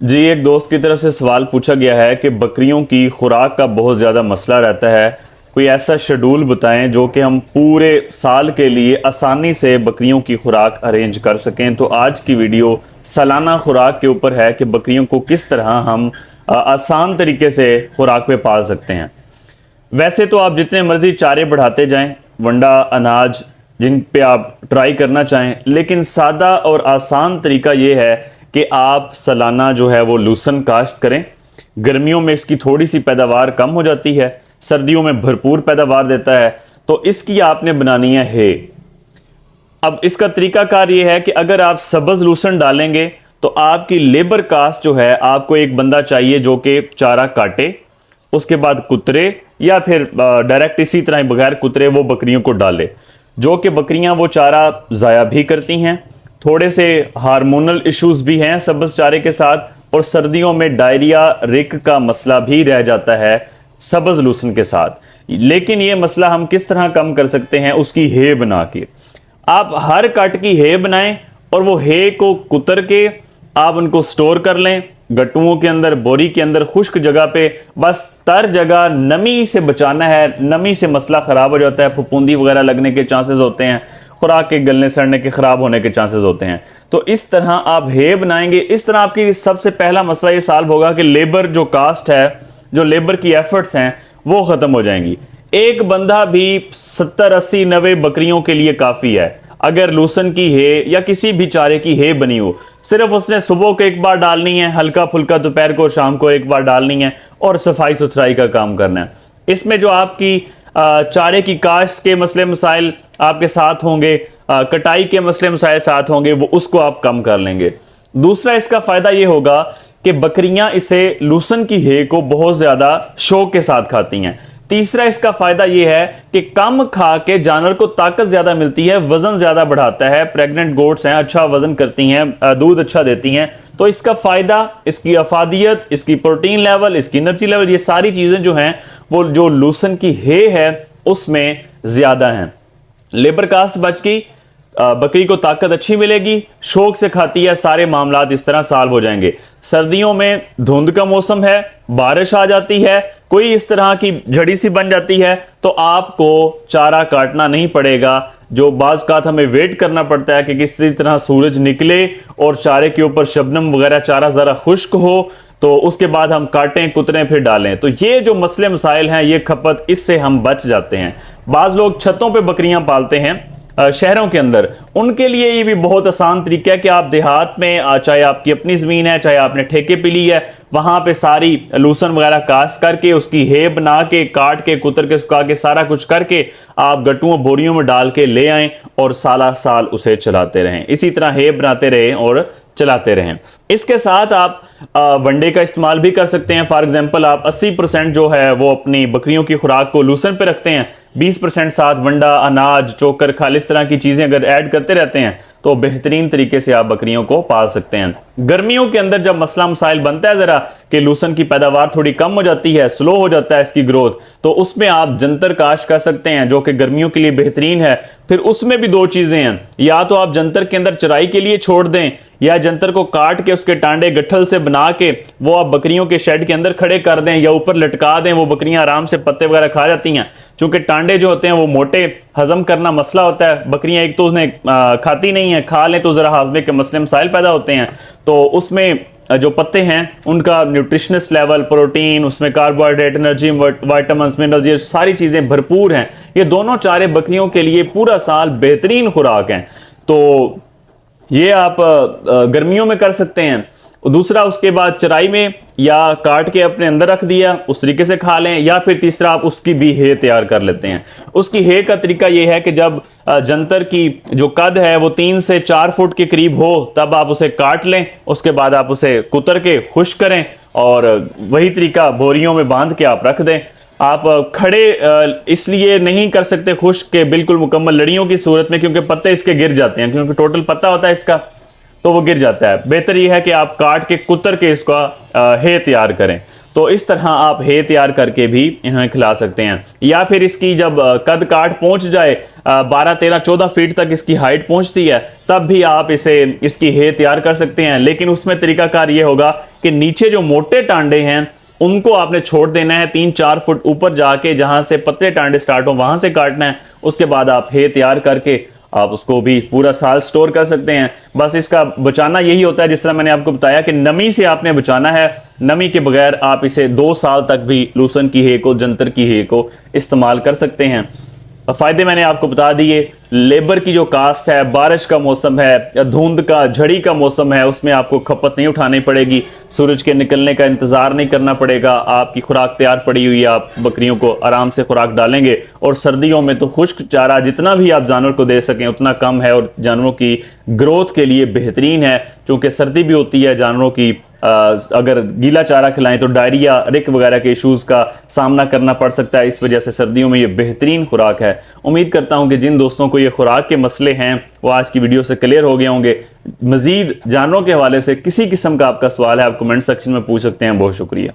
जी, एक दोस्त की तरफ से सवाल पूछा गया है कि बकरियों की खुराक का बहुत ज़्यादा मसला रहता है। कोई ऐसा शेड्यूल बताएं जो कि हम पूरे साल के लिए आसानी से बकरियों की खुराक अरेंज कर सकें। तो आज की वीडियो सालाना खुराक के ऊपर है कि बकरियों को किस तरह हम आसान तरीके से खुराक पे पाल सकते हैं। वैसे तो आप जितने मर्जी चारे बढ़ाते जाएं, वंडा, अनाज जिन पे आप ट्राई करना चाहें, लेकिन सादा और आसान तरीका ये है कि आप सालाना जो है वो लूसन काश्त करें। गर्मियों में इसकी थोड़ी सी पैदावार कम हो जाती है, सर्दियों में भरपूर पैदावार देता है। तो इसकी आपने बनानी है हे। अब इसका तरीकाकार ये है कि अगर आप सब्ज लूसन डालेंगे तो आपकी लेबर कास्ट जो है, आपको एक बंदा चाहिए जो कि चारा काटे, उसके बाद कुतरे या फिर डायरेक्ट इसी तरह बगैर कुतरे वो बकरियों को डाले, जो कि बकरियां वो चारा ज़ाया भी करती हैं। थोड़े से हार्मोनल इश्यूज भी हैं सब्ज चारे के साथ, और सर्दियों में डायरिया, रिक का मसला भी रह जाता है सब्ज लूसन के साथ। लेकिन ये मसला हम किस तरह कम कर सकते हैं, उसकी हे बना के। आप हर कट की हे बनाएं और वो हे को कुतर के आप उनको स्टोर कर लें गट्टुओं के अंदर, बोरी के अंदर, खुश्क जगह पे। बस तर जगह नमी से बचाना है, नमी से मसला खराब हो जाता है, फफूंदी वगैरह लगने के चांसेस होते हैं, खुराक के गलने सड़ने के खराब होने के चांसेस होते हैं। तो इस तरह आप हे बनाएंगे, इस तरह आपकी सबसे पहला मसला ये सॉल्व होगा कि लेबर जो कास्ट है, जो लेबर की एफर्ट्स हैं, वो खत्म हो जाएंगी। एक बंदा भी 70, 80, 90 बकरियों के लिए काफी है। अगर लूसन की हे या किसी भी चारे की हे बनी हो, सिर्फ उसने सुबह को एक बार डालनी है, हल्का फुल्का दोपहर को, शाम को एक बार डालनी है, और सफाई सुथराई का काम करना है। इसमें जो आपकी चारे की काश्त के मसले मसाइल आपके साथ होंगे, कटाई के मसले मसाइल साथ होंगे, वो उसको आप कम कर लेंगे। दूसरा इसका फायदा ये होगा कि बकरियां इसे लूसन की हे को बहुत ज्यादा शौक के साथ खाती हैं। तीसरा इसका फायदा यह है कि कम खा के जानवर को ताकत ज्यादा मिलती है, वजन ज्यादा बढ़ाता है। प्रेग्नेंट गोट्स हैं, अच्छा वजन करती हैं, दूध अच्छा देती हैं। तो इसका फायदा, इसकी अफादियत, इसकी प्रोटीन लेवल, इसकी एनर्जी लेवल, ये सारी चीजें जो हैं वो जो लूसन की हे है उसमें ज्यादा हैं। लेबर कास्ट बच गई, बकरी को ताकत अच्छी मिलेगी, शौक से खाती है, सारे मामलात इस तरह सॉल्व हो जाएंगे। सर्दियों में धुंध का मौसम है, बारिश आ जाती है, कोई इस तरह की झड़ी सी बन जाती है, तो आपको चारा काटना नहीं पड़ेगा। जो बाज़ का हमें वेट करना पड़ता है कि किसी तरह सूरज निकले और चारे के ऊपर शबनम वगैरह चारा जरा खुश्क हो, तो उसके बाद हम काटें, कुतरें, फिर डालें। तो ये जो मसले मसाइल हैं, ये खपत, इससे हम बच जाते हैं। बाज़ लोग छतों पे बकरियां पालते हैं शहरों के अंदर, उनके लिए ये भी बहुत आसान तरीका है कि आप देहात में, चाहे आपकी अपनी ज़मीन है, चाहे आपने ठेके पे ली है, वहाँ पे सारी लूसन वगैरह काश्त करके, उसकी हे बना के, काट के, कुतर के, सुखा के, सारा कुछ करके आप गट्टुओं बोरियों में डाल के ले आएँ और साला साल उसे चलाते रहें। इसी तरह हे बनाते रहें और चलाते रहें। इसके साथ आप वनडे का इस्तेमाल भी कर सकते हैं। फॉर एग्जांपल, आप 80% जो है वो अपनी बकरियों की खुराक को लूसन पे रखते हैं, 20% साथ वंडा, अनाज, चोकर, खाल, इस तरह की चीजें अगर ऐड करते रहते हैं तो बेहतरीन तरीके से आप बकरियों को पाल सकते हैं। गर्मियों के अंदर जब मसला मसाइल बनता है जरा कि लूसन की पैदावार थोड़ी कम हो जाती है, स्लो हो जाता है इसकी ग्रोथ, तो उसमें आप जंतर काश कर सकते हैं, जो कि गर्मियों के लिए बेहतरीन है। फिर उसमें भी दो चीजें हैं, या तो आप जंतर के अंदर चराई के लिए छोड़ दें, या जंतर को काट के उसके टांडे गट्ठल से बना के वो आप बकरियों के शेड के अंदर खड़े कर दें या ऊपर लटका दें। वो बकरियां आराम से पत्ते वगैरह खा जाती हैं, क्योंकि टांडे जो होते हैं वो मोटे, हजम करना मसला होता है। बकरियां एक तो उन्हें खाती नहीं है, खा लें तो जरा हाजमे के मसले मसाइल पैदा होते हैं। तो उसमें जो पत्ते हैं उनका न्यूट्रिशनस लेवल, प्रोटीन, उसमें कार्बोहाइड्रेट, एनर्जी, विटामिन, मिनरल्स, ये सारी चीजें भरपूर हैं। ये दोनों चारे बकरियों के लिए पूरा साल बेहतरीन खुराक हैं। तो ये आप गर्मियों में कर सकते हैं। दूसरा, उसके बाद चराई में या काट के अपने अंदर रख दिया, उस तरीके से खा लें। या फिर तीसरा, आप उसकी भी हे तैयार कर लेते हैं। उसकी हे का तरीका यह है कि जब जंतर की जो कद है वो 3 से 4 फुट के करीब हो, तब आप उसे काट लें। उसके बाद आप उसे कुतर के खुश्क करें और वही तरीका बोरियों में बांध के आप रख दें। आप खड़े इसलिए नहीं कर सकते खुश्क के बिल्कुल मुकम्मल लड़ियों की सूरत में, क्योंकि पत्ते इसके गिर जाते हैं, क्योंकि टोटल पत्ता होता है इसका, तो वो गिर जाता है। बेहतर यह है कि आप काट के, कुतर के इसका हे तैयार करें। तो इस तरह आप हे तैयार करके भी इन्हें खिला सकते हैं। या फिर इसकी जब कद काठ पहुंच जाए 12, 13, 14 फीट तक इसकी हाइट पहुंचती है, तब भी आप इसकी हे तैयार कर सकते हैं। लेकिन उसमें तरीकाकार ये होगा कि नीचे जो मोटे टांडे हैं उनको आपने छोड़ देना है, 3-4 फुट ऊपर जाके जहां से पतले टांडे स्टार्ट हो वहां से काटना है। उसके बाद आप हे तैयार करके आप उसको भी पूरा साल स्टोर कर सकते हैं। बस इसका बचाना यही होता है, जिस तरह मैंने आपको बताया कि नमी से आपने बचाना है। नमी के बगैर आप इसे 2 साल तक भी लूसन की हे को, जंतर की हे को इस्तेमाल कर सकते हैं। फायदे मैंने आपको बता दिए। लेबर की जो कास्ट है, बारिश का मौसम है, धुंध का, झड़ी का मौसम है, उसमें आपको खपत नहीं उठानी पड़ेगी, सूरज के निकलने का इंतजार नहीं करना पड़ेगा। आपकी खुराक तैयार पड़ी हुई है, आप बकरियों को आराम से खुराक डालेंगे। और सर्दियों में तो खुश्क चारा जितना भी आप जानवर को दे सकें उतना कम है और जानवरों की ग्रोथ के लिए बेहतरीन है। क्योंकि सर्दी भी होती है, जानवरों की अगर गीला चारा खिलाएं तो डायरिया, रिक वगैरह के इश्यूज का सामना करना पड़ सकता है। इस वजह से सर्दियों में ये बेहतरीन खुराक है। उम्मीद करता हूं कि जिन दोस्तों को ये खुराक के मसले हैं वो आज की वीडियो से क्लियर हो गए होंगे। मजीद जानवरों के हवाले से किसी किस्म का आपका सवाल है, आप कमेंट सेक्शन में पूछ सकते हैं। बहुत शुक्रिया।